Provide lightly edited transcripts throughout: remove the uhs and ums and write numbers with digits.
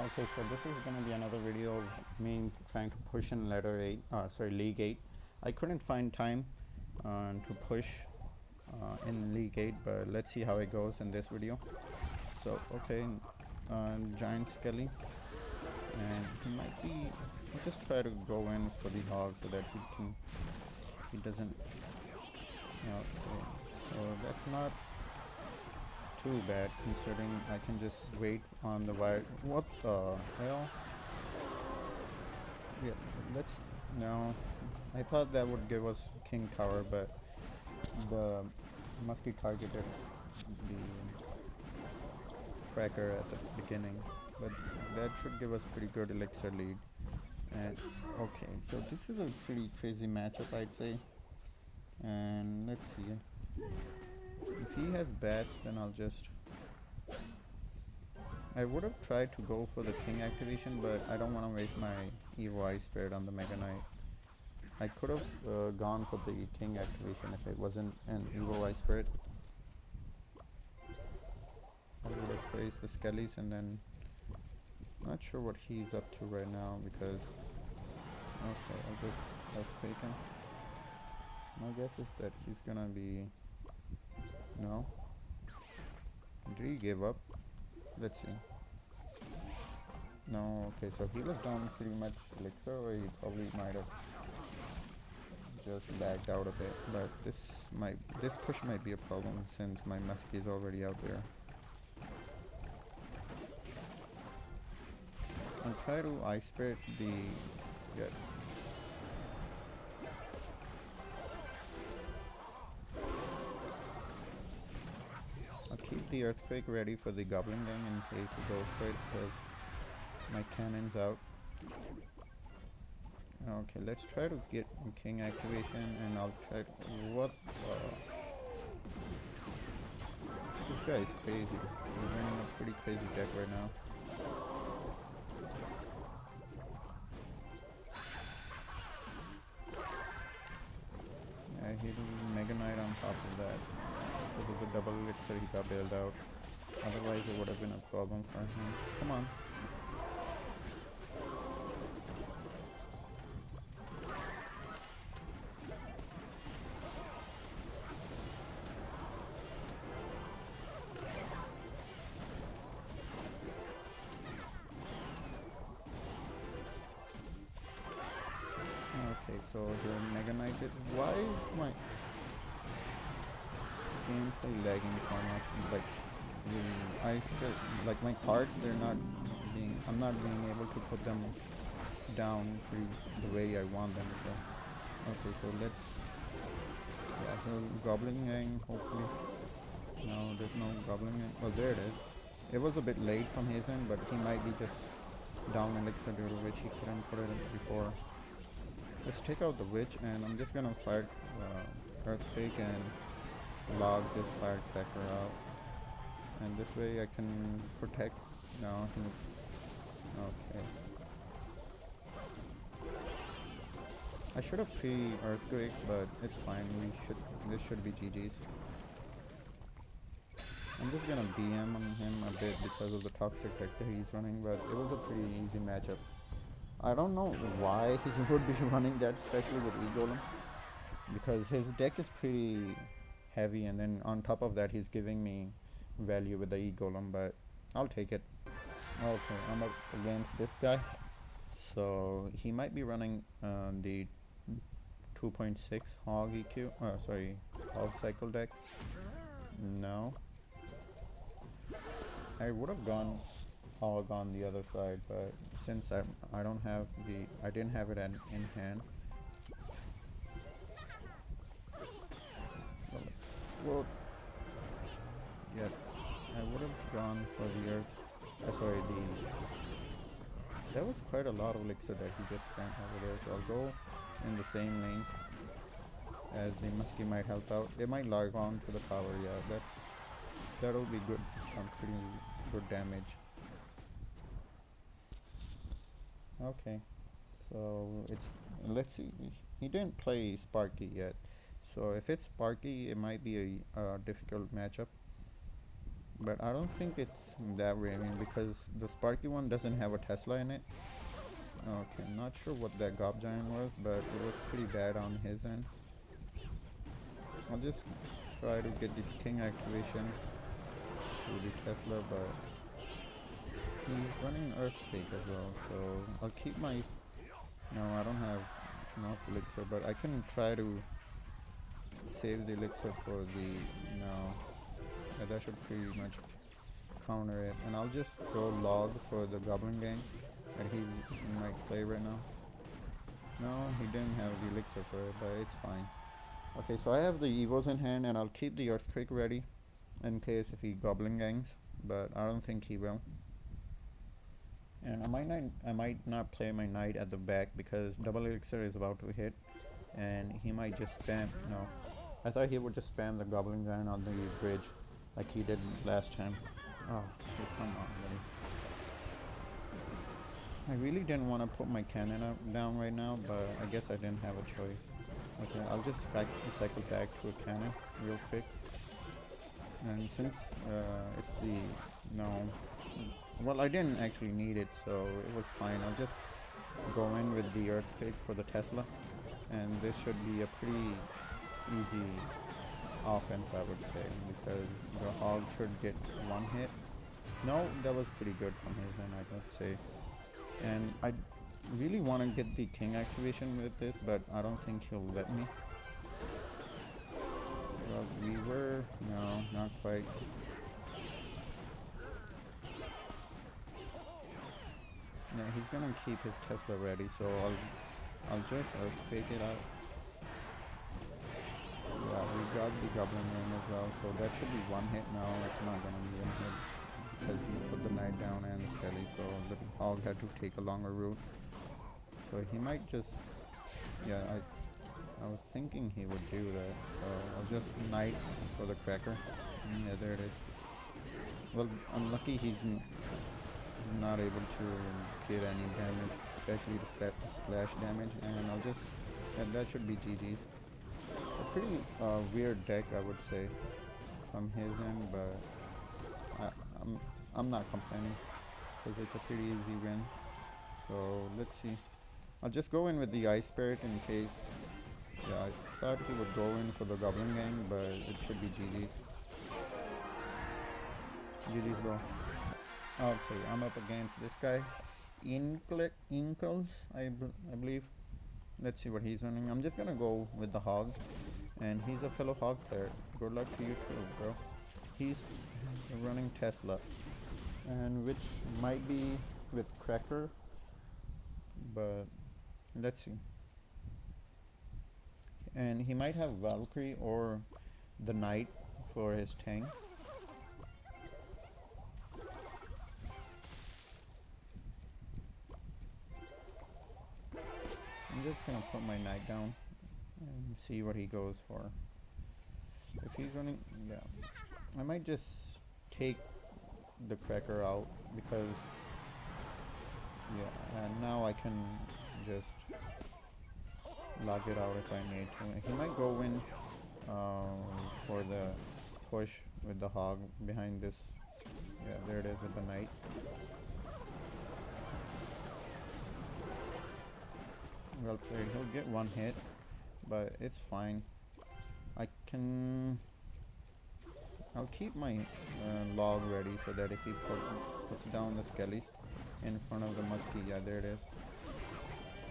Okay, so this is going to be another video of me trying to push in League 8. I couldn't find time to push in League 8, but let's see how it goes in this video. So, okay, Giant Skelly, and he might be, I'll just try to go in for the hog so that he doesn't, so that's not too bad considering I can just wait on the wire. What the hell? Yeah, let's, no, I thought that would give us King Tower, but the musky targeted the tracker at the beginning, but that should give us pretty good elixir lead. And okay, so this is a pretty crazy matchup, I'd say. And let's see, if he has bats, then I would have tried to go for the king activation, but I don't want to waste my Evo Eye Spirit on the Mega Knight. I could have gone for the king activation if it wasn't an Evo Eye Spirit. I would have placed the Skellies, and then not sure what he's up to right now because okay, I'll just take him. My guess is that he's gonna be no. Did he give up? Let's see. No, okay, so he was down pretty much elixir, or he probably might have just backed out a bit, but this push might be a problem since my muskie is already out there. I'll try to Ice Spirit the yeah. I'll keep the Earthquake ready for the Goblin Gang in case it goes straight because my cannon's out. Okay, let's try to get King activation, and I'll try to, what this guy is crazy. He's running a pretty crazy deck right now. He did Mega Knight on top of that. Because of the double elixir, he got bailed out. Otherwise it would have been a problem for him. Come on. Okay, so the Mega Knight why is my gameplay lagging so much? Like my cards, I'm not being able to put them down to the way I want them to. Okay, so so Goblin Gang, hopefully. No, there's no Goblin Gang. Oh, there it is. It was a bit late from his end, but he might be just down elixir due to which he couldn't put it in before. Let's take out the witch, and I'm just gonna fire Earthquake and log this firecracker out, and this way I can protect. No, okay. I should have pre-Earthquake, but it's fine. This should be GG's. I'm just gonna BM on him a bit because of the toxic deck that he's running, but it was a pretty easy matchup. I don't know why he would be running that, especially with E-Golem, because his deck is pretty heavy, and then on top of that he's giving me value with the E-Golem, but I'll take it. Okay, I'm up against this guy, so he might be running the 2.6 HogEq, Hog Cycle deck. No, I would have gone Hog on the other side, but since I didn't have it in hand. Well, yeah, I would have gone for the Earth. That was quite a lot of elixir that he just spent over there, so I'll go in the same lanes as the muskie might help out. It might log on to the tower, yeah, that'll be good, some pretty good damage. Okay, so let's see, he didn't play Sparky yet, so if it's Sparky it might be a difficult matchup. But I don't think it's that way. I mean, because the Sparky one doesn't have a Tesla in it. Okay, I'm not sure what that Gob Giant was, but it was pretty bad on his end. I'll just try to get the King activation through the Tesla, but he's running Earthquake as well, so I'll keep my... No, I don't have enough elixir, but I can try to save the elixir for the... No, yeah, that should pretty much counter it. And I'll just go log for the Goblin Gang that he might play right now. No, he didn't have the elixir for it, but it's fine. Okay, so I have the Evos in hand, and I'll keep the Earthquake ready in case if he Goblin Gangs, but I don't think he will. And I might not play my Knight at the back because double elixir is about to hit, and he might just spam. No, I thought he would just spam the Goblin Gun on the bridge like he did last time. Oh, come on, buddy. I really didn't want to put my cannon down right now, but I guess I didn't have a choice. Okay, I'll just cycle back to a cannon real quick. And since it's the... No. Well, I didn't actually need it, so it was fine. I'll just go in with the Earthquake for the Tesla. And this should be a pretty easy offense, I would say, because the Hog should get one hit. No, that was pretty good from his end, I would say. And I really want to get the King activation with this, but I don't think he'll let me. Well, we were... No, not quite. Yeah, he's gonna keep his Tesla ready, so I'll just Earthquake it out. Yeah, we got the Goblin Ring as well, so that should be one hit now. It's not gonna be one hit because he put the Knight down and the Skelly, so the Hog had to take a longer route. So he might just... Yeah, I was thinking he would do that, so I'll just Knight for the Cracker. Yeah, there it is. Well, unlucky he's not able to get any damage, especially the splash damage, and I'll just... that should be GG's. A pretty weird deck, I would say, from his end, but I'm not complaining because it's a pretty easy win. So let's see. I'll just go in with the Ice Spirit in case. Yeah, I thought he would go in for the Goblin Gang, but it should be GG's. GG's, bro. Okay, I'm up against this guy, Inkles, I believe. Let's see what he's running. I'm just gonna go with the Hog, and he's a fellow Hog player. Good luck to you too, bro. He's running Tesla, and which might be with Cracker, but let's see. And he might have Valkyrie or the Knight for his tank. I'm just gonna put my Knight down and see what he goes for. If he's running... Yeah. I might just take the Cracker out because... Yeah, and now I can just log it out if I need to. He might go in for the push with the Hog behind this. Yeah, there it is with the Knight. Well played. He'll get one hit, but it's fine. I'll keep my log ready so that if he puts down the Skellies in front of the Muskie, yeah, there it is.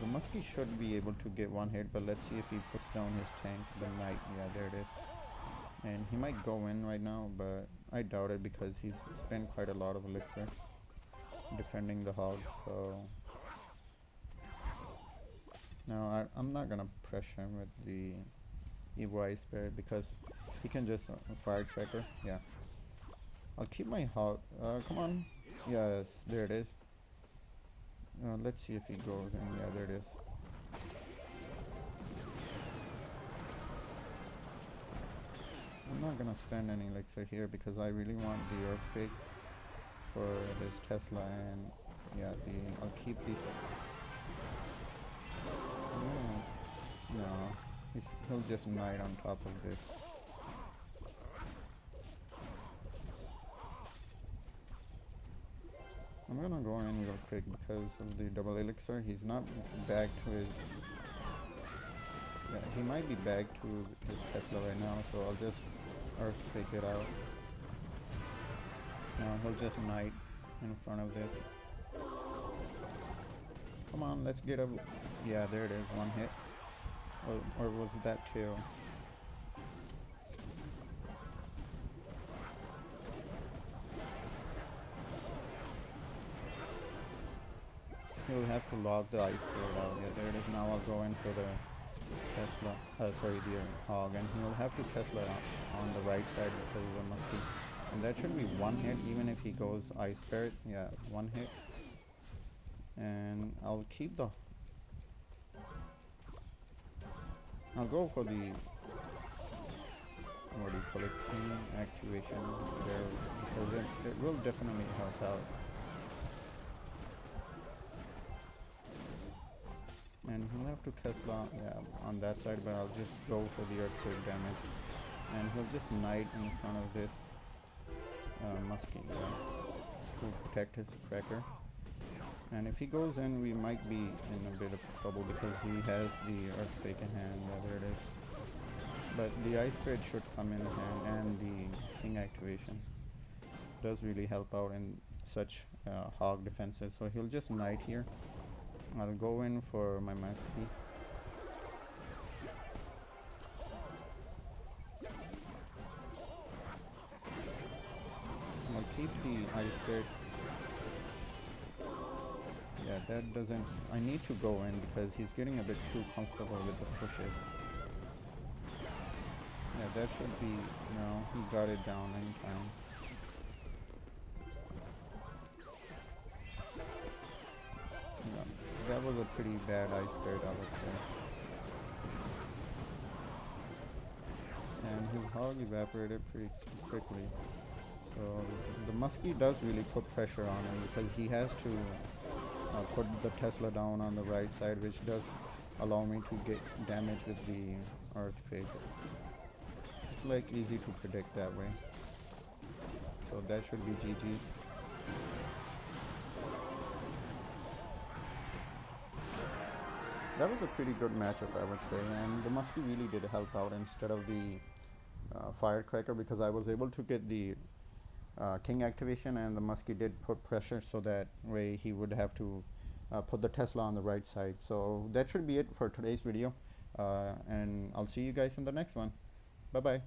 The Muskie should be able to get one hit, but let's see if he puts down his tank, the Knight. Yeah, there it is. And he might go in right now, but I doubt it because he's spent quite a lot of elixir defending the Hog, so... No, I'm not gonna pressure him with the Evo Ice Spirit because he can just Firecracker. Yeah. I'll keep my Hog. Come on. Yes, there it is. Let's see if he goes in. Yeah, there it is. I'm not gonna spend any elixir here because I really want the Earthquake for this Tesla, and yeah, I'll keep these. No, he'll just Knight on top of this. I'm gonna go in real quick because of the double elixir. He's not back to his. Yeah, he might be back to his Tesla right now, so I'll just earthquake it out. Now he'll just knight in front of this. Come on, let's get a. Yeah, there it is, one hit. Or was that two? He'll have to lock the ice field out. Yeah, there it is. Now I'll go in for the Tesla. Sorry, the hog, and he'll have to Tesla on the right side because of the musky. And that should be one hit, even if he goes ice spirit. Yeah, one hit. And I'll keep the. I'll go for the. What do you call it? King activation there because it will definitely help out. And he'll have to Tesla, yeah, on that side, but I'll just go for the earthquake damage. And he'll just knight in front of this muskie, yeah, to protect his cracker. And if he goes in, we might be in a bit of trouble because he has the earthquake in hand. Yeah, there it is. But the ice spirit should come in hand, and the king activation does really help out in such hog defenses. So he'll just knight here. I'll go in for my muskie. I'll keep the ice spirit. Yeah, that doesn't. I need to go in because he's getting a bit too comfortable with the pushes. Yeah, that should be. No, he got it down in time. Yeah, that was a pretty bad ice spirit, I would say. And his hog evaporated pretty quickly. So the muskie does really put pressure on him because he has to put the Tesla down on the right side, which does allow me to get damage with the earthquake. It's like easy to predict that way. So that should be GG. That was a pretty good matchup, I would say, and the muskie really did help out instead of the firecracker because I was able to get the king activation, and the muskie did put pressure, so that way he would have to put the Tesla on the right side. So that should be it for today's video, and I'll see you guys in the next one. Bye bye.